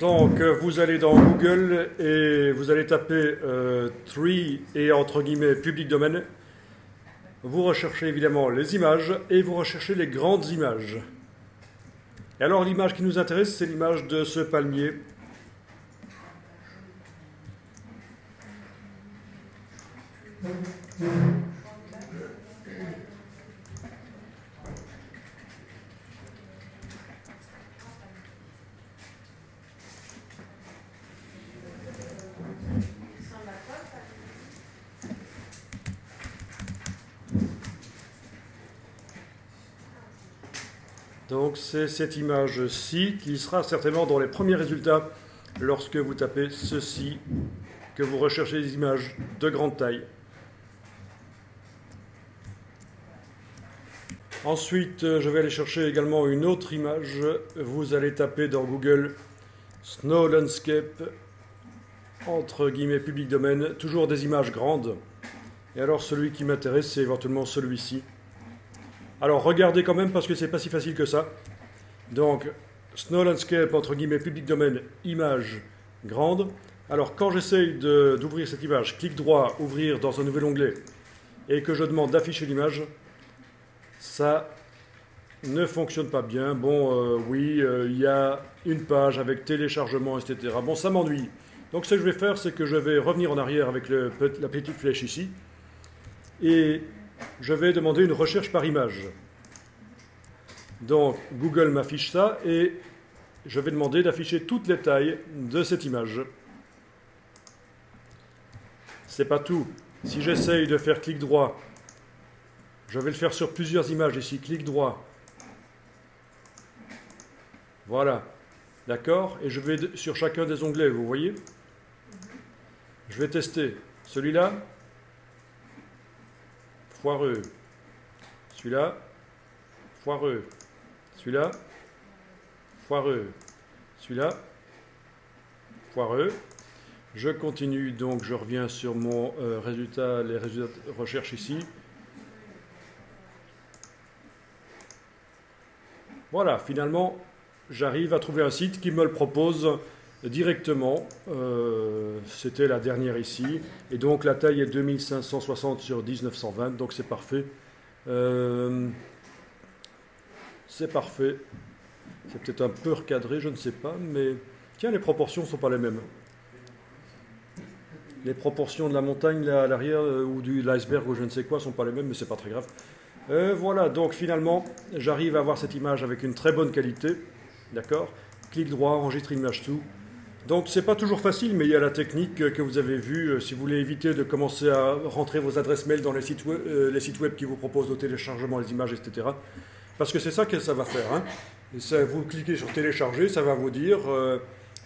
Donc, vous allez dans Google et vous allez taper tree et entre guillemets public domain. Vous recherchez évidemment les images et vous recherchez les grandes images. Et alors, l'image qui nous intéresse, c'est l'image de ce palmier. Donc c'est cette image-ci qui sera certainement dans les premiers résultats lorsque vous tapez ceci, que vous recherchez des images de grande taille. Ensuite, je vais aller chercher également une autre image. Vous allez taper dans Google Snow Landscape, entre guillemets public domain, toujours des images grandes. Et alors celui qui m'intéresse, c'est éventuellement celui-ci. Alors regardez quand même parce que c'est pas si facile que ça. Donc Snow Landscape entre guillemets public domain, image grande. Alors quand j'essaye d'ouvrir cette image, clic droit, ouvrir dans un nouvel onglet et que je demande d'afficher l'image, ça ne fonctionne pas bien. Bon, oui, il y a une page avec téléchargement, etc. Bon, ça m'ennuie. Donc ce que je vais faire, c'est que je vais revenir en arrière avec la petite flèche ici et je vais demander une recherche par image. Donc Google m'affiche ça et je vais demander d'afficher toutes les tailles de cette image. C'est pas tout. Si j'essaye de faire clic droit, je vais le faire sur plusieurs images ici, clic droit. Voilà, d'accord? Et je vais sur chacun des onglets, vous voyez? Je vais tester celui-là. Foireux. Celui-là, foireux. Celui-là, foireux. Celui-là, foireux. Je continue, donc je reviens sur mon résultat, les résultats de recherche ici. Voilà, finalement, j'arrive à trouver un site qui me le propose directement. C'était la dernière ici. Et donc la taille est 2560 sur 1920, donc c'est parfait. C'est parfait. C'est peut-être un peu recadré, je ne sais pas, mais tiens, les proportions ne sont pas les mêmes. Les proportions de la montagne là, à l'arrière ou de l'iceberg ou je ne sais quoi ne sont pas les mêmes, mais c'est pas très grave. Voilà, donc finalement, j'arrive à avoir cette image avec une très bonne qualité. D'accord? Clic droit, enregistrer image sous. Donc c'est pas toujours facile, mais il y a la technique que vous avez vue. Si vous voulez éviter de commencer à rentrer vos adresses mail dans les sites web qui vous proposent au téléchargement les images, etc. Parce que c'est ça que ça va faire. Hein. Et ça, vous cliquez sur télécharger, ça va vous dire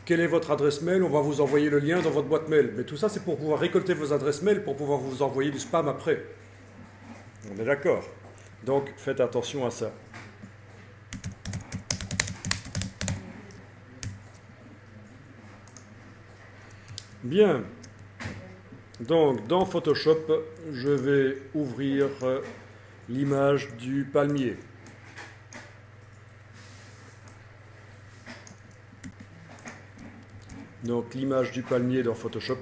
quelle est votre adresse mail, on va vous envoyer le lien dans votre boîte mail. Mais tout ça, c'est pour pouvoir récolter vos adresses mail, pour pouvoir vous envoyer du spam après. On est d'accord? Donc faites attention à ça. Bien, donc dans Photoshop, je vais ouvrir l'image du palmier. Donc l'image du palmier dans Photoshop.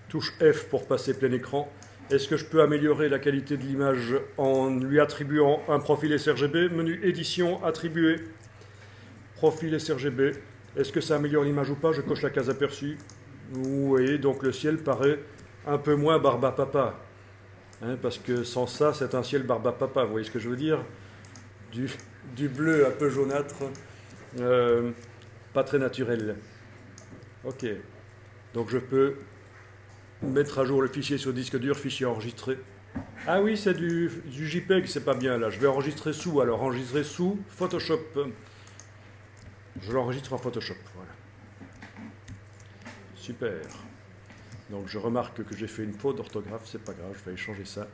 Touche F pour passer plein écran. Est-ce que je peux améliorer la qualité de l'image en lui attribuant un profil sRGB? Menu édition, attribuer, profil sRGB. Est-ce que ça améliore l'image ou pas? Je coche la case aperçue. Vous voyez, donc le ciel paraît un peu moins barbapapa. Hein, parce que sans ça, c'est un ciel barbapapa. Vous voyez ce que je veux dire? Du bleu un peu jaunâtre. Pas très naturel. Ok. Donc je peux mettre à jour le fichier sur disque dur, fichier enregistré. Ah oui, c'est du JPEG, c'est pas bien là. Je vais enregistrer sous. Alors enregistrer sous Photoshop. Je l'enregistre en Photoshop, voilà. Super. Donc je remarque que j'ai fait une faute d'orthographe, c'est pas grave, je vais changer ça.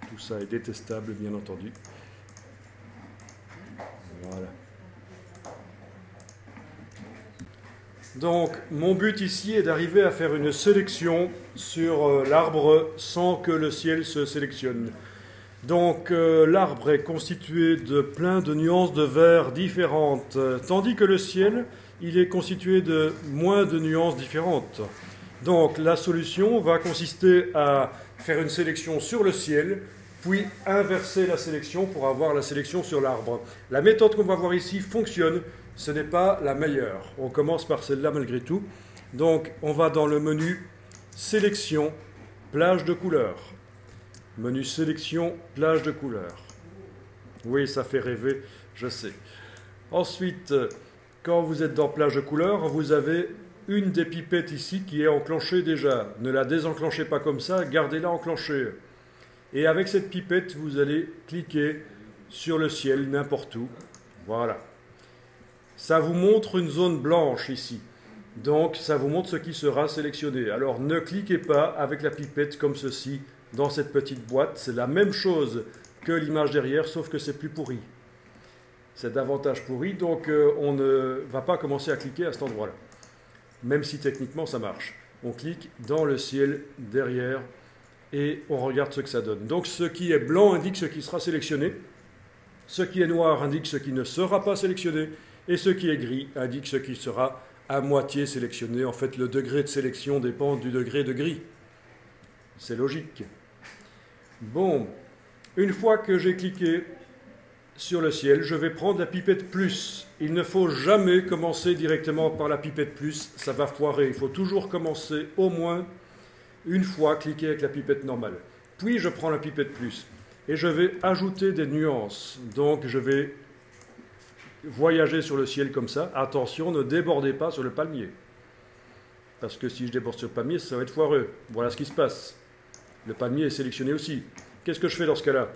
Tout ça est détestable, bien entendu. Voilà. Donc mon but ici est d'arriver à faire une sélection sur l'arbre sans que le ciel se sélectionne. Donc l'arbre est constitué de plein de nuances de vert différentes, tandis que le ciel, il est constitué de moins de nuances différentes. Donc la solution va consister à faire une sélection sur le ciel, puis inverser la sélection pour avoir la sélection sur l'arbre. La méthode qu'on va voir ici fonctionne, ce n'est pas la meilleure. On commence par celle-là malgré tout. Donc on va dans le menu sélection, plage de couleurs. Menu sélection, plage de couleurs. Oui, ça fait rêver, je sais. Ensuite, quand vous êtes dans plage de couleurs, vous avez une des pipettes ici qui est enclenchée déjà. Ne la désenclenchez pas comme ça, gardez-la enclenchée. Et avec cette pipette, vous allez cliquer sur le ciel n'importe où. Voilà. Ça vous montre une zone blanche ici. Donc, ça vous montre ce qui sera sélectionné. Alors, ne cliquez pas avec la pipette comme ceci dans cette petite boîte. C'est la même chose que l'image derrière, sauf que c'est plus pourri. C'est davantage pourri, donc on ne va pas commencer à cliquer à cet endroit-là. Même si techniquement ça marche. On clique dans le ciel derrière et on regarde ce que ça donne. Donc ce qui est blanc indique ce qui sera sélectionné, ce qui est noir indique ce qui ne sera pas sélectionné, et ce qui est gris indique ce qui sera à moitié sélectionné. En fait, le degré de sélection dépend du degré de gris. C'est logique. Bon, une fois que j'ai cliqué sur le ciel, je vais prendre la pipette plus. Il ne faut jamais commencer directement par la pipette plus, ça va foirer. Il faut toujours commencer au moins une fois, cliquer avec la pipette normale. Puis je prends la pipette plus et je vais ajouter des nuances. Donc je vais voyager sur le ciel comme ça. Attention, ne débordez pas sur le palmier. Parce que si je déborde sur le palmier, ça va être foireux. Voilà ce qui se passe. Le palmier est sélectionné aussi. Qu'est-ce que je fais dans ce cas-là?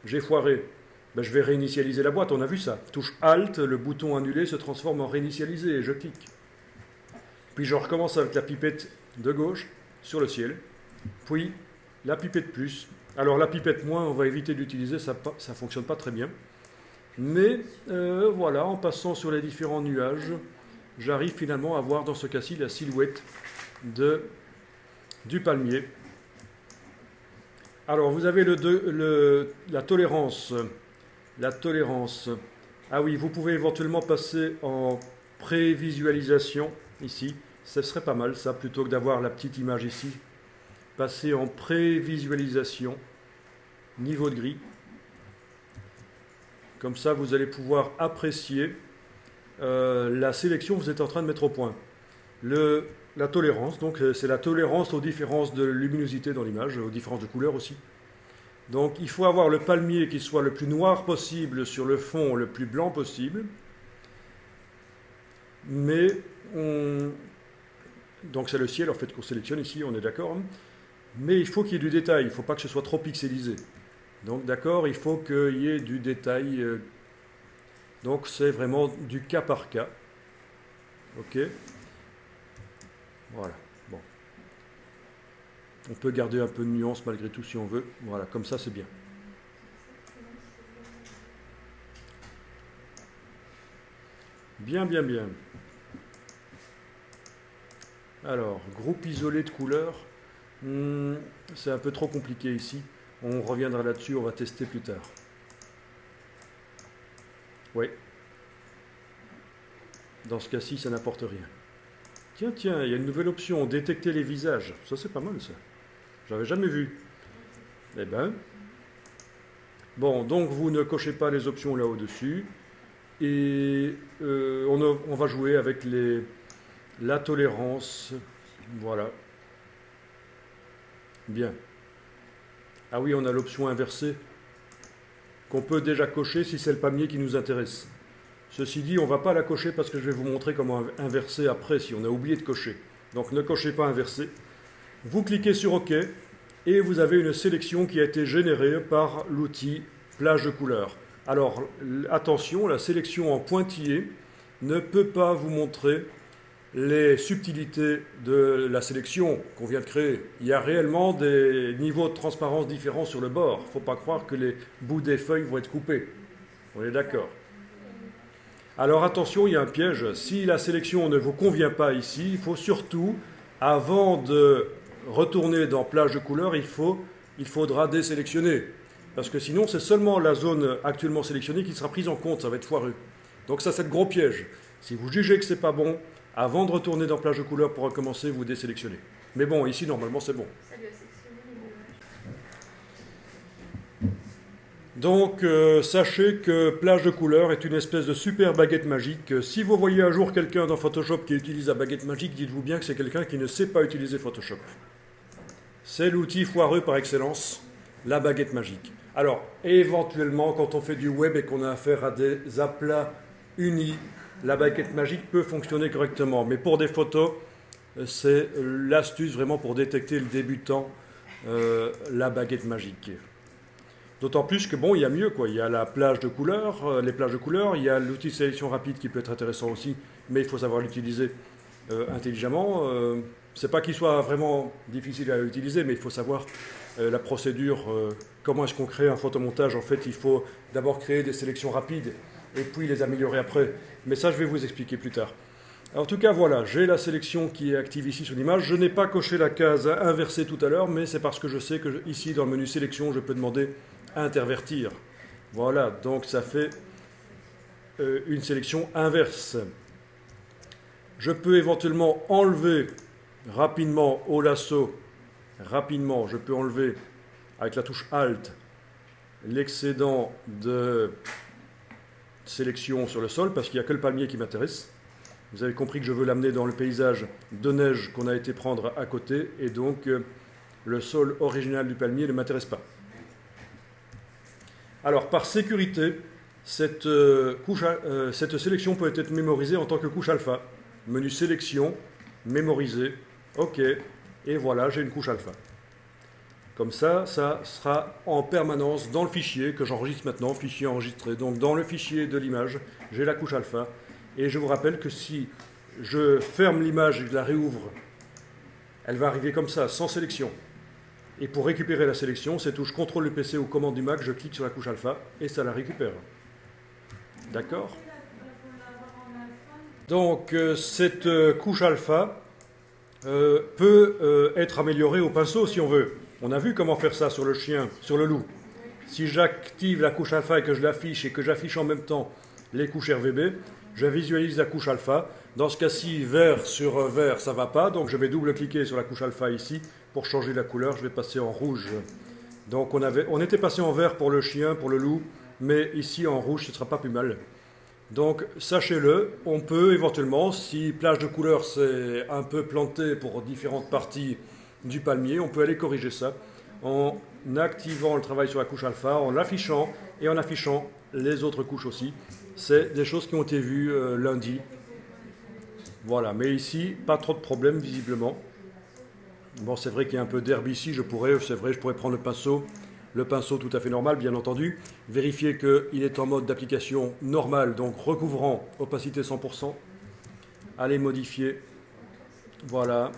J'ai foiré. Ben, je vais réinitialiser la boîte, on a vu ça. Touche Alt, le bouton annulé se transforme en réinitialiser et je clique. Puis je recommence avec la pipette de gauche sur le ciel. Puis la pipette plus. Alors la pipette moins, on va éviter d'utiliser, ça ne fonctionne pas très bien. Mais voilà, en passant sur les différents nuages, j'arrive finalement à voir dans ce cas-ci la silhouette du palmier. Alors vous avez la tolérance. La tolérance. Ah oui, vous pouvez éventuellement passer en prévisualisation ici. Ce serait pas mal ça, plutôt que d'avoir la petite image ici. Passer en prévisualisation, niveau de gris. Comme ça, vous allez pouvoir apprécier la sélection que vous êtes en train de mettre au point. La tolérance, donc c'est la tolérance aux différences de luminosité dans l'image, aux différences de couleurs aussi. Donc il faut avoir le palmier qui soit le plus noir possible sur le fond le plus blanc possible. Mais donc c'est le ciel en fait qu'on sélectionne ici, on est d'accord. Mais il faut qu'il y ait du détail, il ne faut pas que ce soit trop pixelisé. Donc d'accord, il faut qu'il y ait du détail. Donc c'est vraiment du cas par cas. Ok. Voilà. Bon. On peut garder un peu de nuance malgré tout si on veut. Voilà, comme ça c'est bien. Bien, bien, bien. Alors, groupe isolé de couleurs. C'est un peu trop compliqué ici. On reviendra là-dessus, on va tester plus tard. Oui. Dans ce cas-ci, ça n'apporte rien. Tiens, tiens, il y a une nouvelle option, détecter les visages. Ça, c'est pas mal, ça. J'avais jamais vu. Eh ben. Bon, donc vous ne cochez pas les options là au-dessus. Et on va jouer avec la tolérance. Voilà. Bien. Ah oui, on a l'option inversée qu'on peut déjà cocher si c'est le palmier qui nous intéresse. Ceci dit, on ne va pas la cocher parce que je vais vous montrer comment inverser après si on a oublié de cocher. Donc ne cochez pas inverser. Vous cliquez sur OK et vous avez une sélection qui a été générée par l'outil plage de couleurs. Alors attention, la sélection en pointillé ne peut pas vous montrer les subtilités de la sélection qu'on vient de créer. Il y a réellement des niveaux de transparence différents sur le bord. Il ne faut pas croire que les bouts des feuilles vont être coupés. On est d'accord. Alors attention, il y a un piège. Si la sélection ne vous convient pas ici, il faut surtout, avant de retourner dans plage de couleurs, il faudra désélectionner. parce que sinon c'est seulement la zone actuellement sélectionnée qui sera prise en compte, ça va être foireux. Donc ça c'est le gros piège. Si vous jugez que c'est pas bon, avant de retourner dans plage de couleur pour recommencer, vous désélectionnez. Mais bon, ici normalement c'est bon. Donc, sachez que plage de couleur est une espèce de super baguette magique. Si vous voyez un jour quelqu'un dans Photoshop qui utilise la baguette magique, dites-vous bien que c'est quelqu'un qui ne sait pas utiliser Photoshop. C'est l'outil foireux par excellence, la baguette magique. Alors, éventuellement, quand on fait du web et qu'on a affaire à des aplats unis, la baguette magique peut fonctionner correctement. Mais pour des photos, c'est l'astuce vraiment pour détecter le débutant, la baguette magique. D'autant plus que bon, il y a mieux, quoi. Il y a la plage de couleurs, les plages de couleurs, il y a l'outil de sélection rapide qui peut être intéressant aussi, mais il faut savoir l'utiliser intelligemment. C'est pas qu'il soit vraiment difficile à utiliser, mais il faut savoir la procédure, comment est-ce qu'on crée un photomontage. En fait, il faut d'abord créer des sélections rapides et puis les améliorer après. Mais ça, je vais vous expliquer plus tard. En tout cas, voilà, j'ai la sélection qui est active ici sur l'image. Je n'ai pas coché la case inversée tout à l'heure, mais c'est parce que je sais que ici, dans le menu sélection, je peux demander intervertir. Voilà, donc ça fait une sélection inverse. Je peux éventuellement enlever rapidement au lasso, je peux enlever avec la touche Alt l'excédent de sélection sur le sol, parce qu'il n'y a que le palmier qui m'intéresse. Vous avez compris que je veux l'amener dans le paysage de neige qu'on a été prendre à côté, et donc le sol original du palmier ne m'intéresse pas. Alors, par sécurité, cette sélection peut être mémorisée en tant que couche alpha. Menu sélection, mémoriser, OK, et voilà, j'ai une couche alpha. Comme ça, ça sera en permanence dans le fichier que j'enregistre maintenant, fichier enregistré. Donc, dans le fichier de l'image, j'ai la couche alpha. Et je vous rappelle que si je ferme l'image et que je la réouvre, elle va arriver comme ça, sans sélection. Et pour récupérer la sélection, c'est touche CTRL du PC ou commande du Mac, je clique sur la couche alpha et ça la récupère. D'accord? Donc cette couche alpha peut être améliorée au pinceau si on veut. On a vu comment faire ça sur le chien, sur le loup. Si j'active la couche alpha et que je l'affiche et que j'affiche en même temps les couches RVB, je visualise la couche alpha. Dans ce cas-ci, vert sur vert, ça ne va pas, donc je vais double-cliquer sur la couche alpha ici. Pour changer la couleur, je vais passer en rouge. Donc on était passé en vert pour le chien, pour le loup, mais ici en rouge, ce ne sera pas plus mal. Donc sachez-le, on peut éventuellement, si plage de couleur c'est un peu planté pour différentes parties du palmier, on peut aller corriger ça en activant le travail sur la couche alpha, en l'affichant et en affichant les autres couches aussi. C'est des choses qui ont été vues lundi. Voilà, mais ici, pas trop de problèmes visiblement. Bon, c'est vrai qu'il y a un peu d'herbe ici, je pourrais prendre le pinceau tout à fait normal, bien entendu, vérifier qu'il est en mode d'application normal, donc recouvrant, opacité 100%, aller modifier, voilà,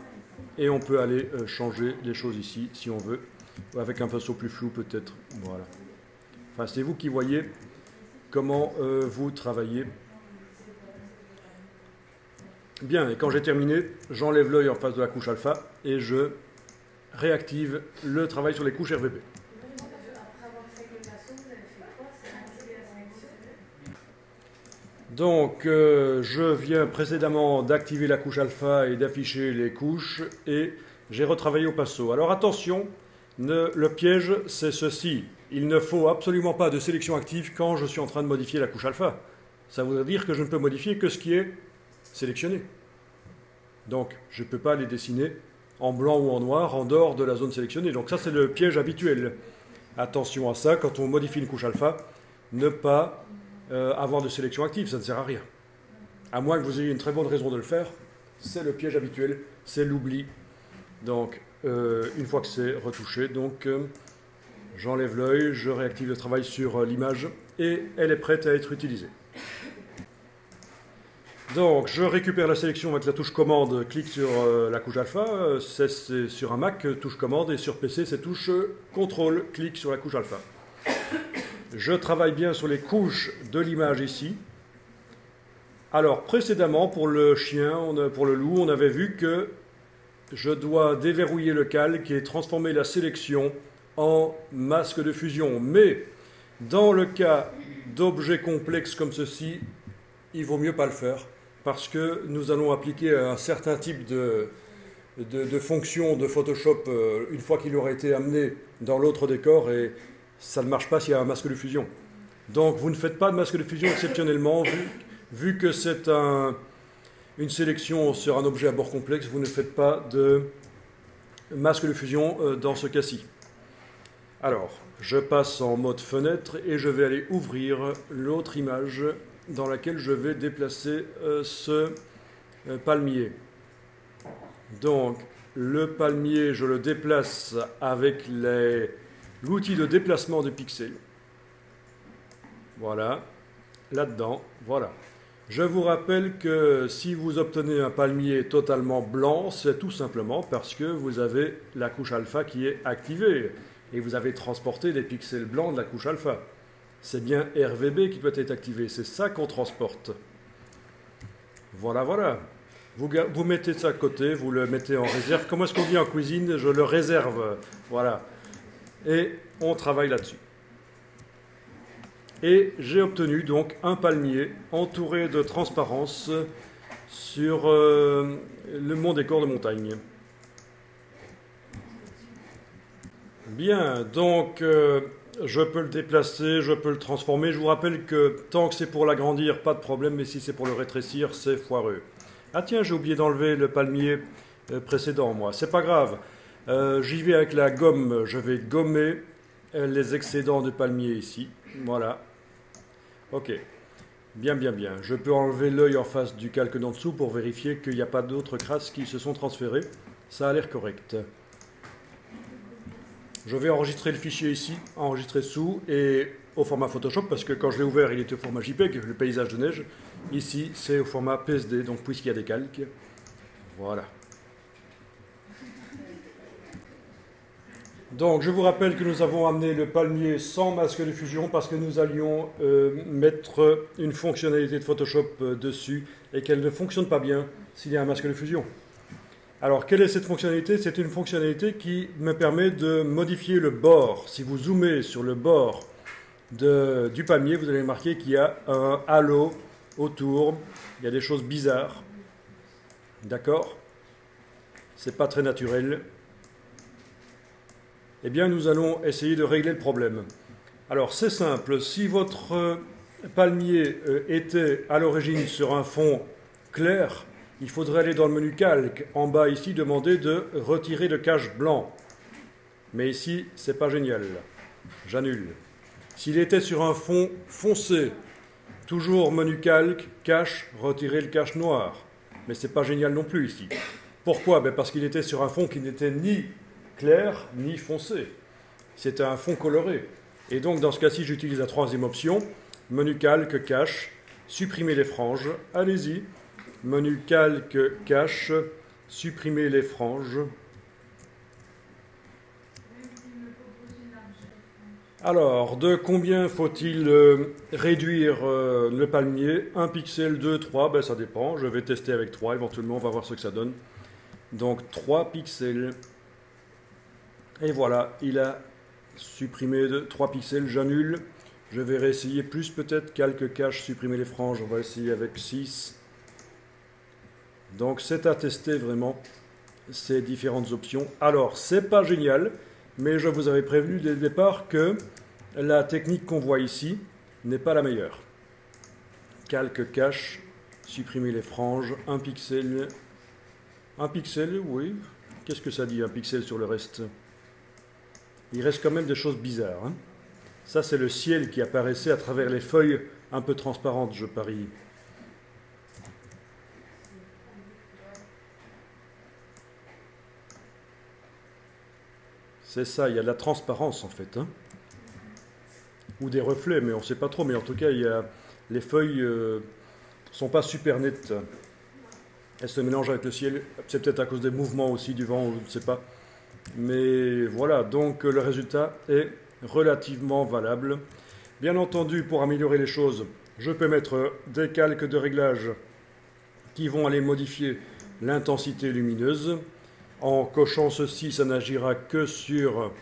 et on peut aller changer les choses ici, si on veut, avec un pinceau plus flou peut-être, voilà. Enfin, c'est vous qui voyez comment vous travaillez. Bien, et quand j'ai terminé, j'enlève l'œil en face de la couche alpha et je réactive le travail sur les couches RVB. Donc, je viens précédemment d'activer la couche alpha et d'afficher les couches et j'ai retravaillé au pinceau. Alors attention, le piège c'est ceci, il ne faut absolument pas de sélection active quand je suis en train de modifier la couche alpha. Ça voudrait dire que je ne peux modifier que ce qui est sélectionné. Donc, je ne peux pas les dessiner en blanc ou en noir en dehors de la zone sélectionnée. Donc ça, c'est le piège habituel. Attention à ça, quand on modifie une couche alpha, ne pas avoir de sélection active, ça ne sert à rien. À moins que vous ayez une très bonne raison de le faire, c'est le piège habituel, c'est l'oubli. Donc, une fois que c'est retouché, donc j'enlève l'œil, je réactive le travail sur l'image et elle est prête à être utilisée. Donc, je récupère la sélection avec la touche commande, clique sur la couche alpha, c'est sur un Mac, touche commande, et sur PC, c'est touche contrôle, clique sur la couche alpha. Je travaille bien sur les couches de l'image ici. Alors, précédemment, pour le chien, pour le loup, on avait vu que je dois déverrouiller le calque et transformer la sélection en masque de fusion. Mais dans le cas d'objets complexes comme ceci, il vaut mieux pas le faire parce que nous allons appliquer un certain type de fonctions de Photoshop une fois qu'il aura été amené dans l'autre décor et ça ne marche pas s'il y a un masque de fusion. Donc vous ne faites pas de masque de fusion exceptionnellement, vu que c'est une sélection sur un objet à bord complexe, vous ne faites pas de masque de fusion dans ce cas-ci. Alors, je passe en mode fenêtre et je vais aller ouvrir l'autre image dans laquelle je vais déplacer ce palmier. Donc, le palmier, je le déplace avec l'outil de déplacement de pixels. Voilà, là-dedans, voilà. Je vous rappelle que si vous obtenez un palmier totalement blanc, c'est tout simplement parce que vous avez la couche alpha qui est activée et vous avez transporté des pixels blancs de la couche alpha. C'est bien RVB qui peut être activé, c'est ça qu'on transporte. Voilà, voilà. Vous mettez ça à côté, vous le mettez en réserve. Comment est-ce qu'on dit en cuisine? Je le réserve. Voilà. Et on travaille là-dessus. Et j'ai obtenu donc un palmier entouré de transparence sur mon décor de montagne. Bien, donc je peux le déplacer, je peux le transformer. Je vous rappelle que tant que c'est pour l'agrandir, pas de problème, mais si c'est pour le rétrécir, c'est foireux. Ah tiens, j'ai oublié d'enlever le palmier précédent, moi. C'est pas grave. J'y vais avec la gomme. Je vais gommer les excédents de palmier ici. Voilà. Ok. Bien, bien, bien. Je peux enlever l'œil en face du calque d'en dessous pour vérifier qu'il n'y a pas d'autres crasses qui se sont transférées. Ça a l'air correct. Je vais enregistrer le fichier ici, enregistrer sous et au format Photoshop parce que quand je l'ai ouvert, il était au format JPEG, le paysage de neige. Ici, c'est au format PSD, donc puisqu'il y a des calques. Voilà. Donc, je vous rappelle que nous avons amené le palmier sans masque de fusion parce que nous allions mettre une fonctionnalité de Photoshop dessus et qu'elle ne fonctionne pas bien s'il y a un masque de fusion. Alors, quelle est cette fonctionnalité? C'est une fonctionnalité qui me permet de modifier le bord. Si vous zoomez sur le bord du palmier, vous allez remarquer qu'il y a un halo autour. Il y a des choses bizarres. D'accord? C'est pas très naturel. Eh bien, nous allons essayer de régler le problème. Alors, c'est simple. Si votre palmier était à l'origine sur un fond clair, il faudrait aller dans le menu calque, en bas ici, demander de retirer le cache blanc. Mais ici, c'est pas génial. J'annule. S'il était sur un fond foncé, toujours menu calque, cache, retirer le cache noir. Mais c'est pas génial non plus ici. Pourquoi? Parce qu'il était sur un fond qui n'était ni clair ni foncé. C'était un fond coloré. Et donc, dans ce cas-ci, j'utilise la troisième option, menu calque, cache, supprimer les franges. Allez-y. Menu calque, cache, supprimer les franges. Alors, de combien faut-il réduire le palmier? 1 pixel, 2, 3, ça dépend. Je vais tester avec 3, éventuellement, on va voir ce que ça donne. Donc, 3 pixels. Et voilà, il a supprimé 3 pixels, j'annule. Je vais réessayer plus peut-être, calque, cache, supprimer les franges. On va essayer avec 6. Donc c'est à tester vraiment ces différentes options. Alors, c'est pas génial, mais je vous avais prévenu dès le départ que la technique qu'on voit ici n'est pas la meilleure. Calque, cache, supprimer les franges, 1 pixel. 1 pixel, oui. Qu'est-ce que ça dit, 1 pixel sur le reste? Il reste quand même des choses bizarres. Hein. Ça, c'est le ciel qui apparaissait à travers les feuilles un peu transparentes, je parie. C'est ça, il y a de la transparence en fait. Hein. Ou des reflets, mais on ne sait pas trop. Mais en tout cas, les feuilles ne sont pas super nettes. Elles se mélangent avec le ciel. C'est peut-être à cause des mouvements aussi du vent, je ne sais pas. Mais voilà, donc le résultat est relativement valable. Bien entendu, pour améliorer les choses, je peux mettre des calques de réglage qui vont aller modifier l'intensité lumineuse. En cochant ceci, ça n'agira que sur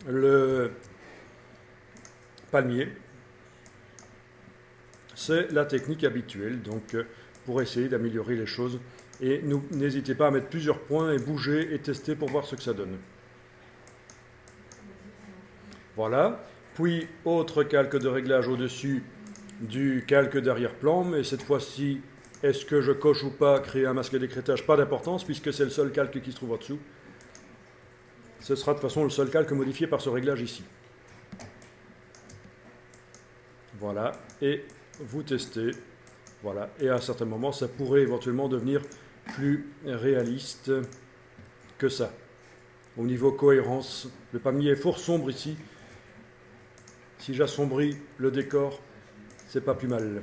le palmier. C'est la technique habituelle, donc pour essayer d'améliorer les choses. Et n'hésitez pas à mettre plusieurs points et bouger et tester pour voir ce que ça donne. Voilà. Puis, autre calque de réglage au-dessus du calque d'arrière-plan, mais cette fois-ci, est-ce que je coche ou pas créer un masque d'écrêtage? Pas d'importance, puisque c'est le seul calque qui se trouve en dessous. Ce sera de toute façon le seul calque modifié par ce réglage ici. Voilà, et vous testez. Voilà, et à un certain moment, ça pourrait éventuellement devenir plus réaliste que ça. Au niveau cohérence, le palmier est fort sombre ici. Si j'assombris le décor, c'est pas plus mal.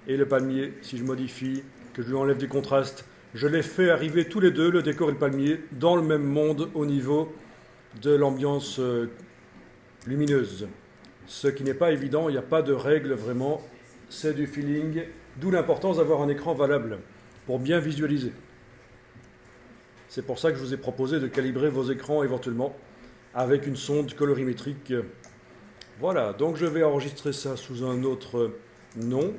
Et le palmier, si je modifie, que je lui enlève des contrastes, je les fais arriver tous les deux, le décor et le palmier, dans le même monde au niveau de l'ambiance lumineuse. Ce qui n'est pas évident, il n'y a pas de règle vraiment, c'est du feeling, d'où l'importance d'avoir un écran valable pour bien visualiser. C'est pour ça que je vous ai proposé de calibrer vos écrans éventuellement avec une sonde colorimétrique. Voilà, donc je vais enregistrer ça sous un autre nom.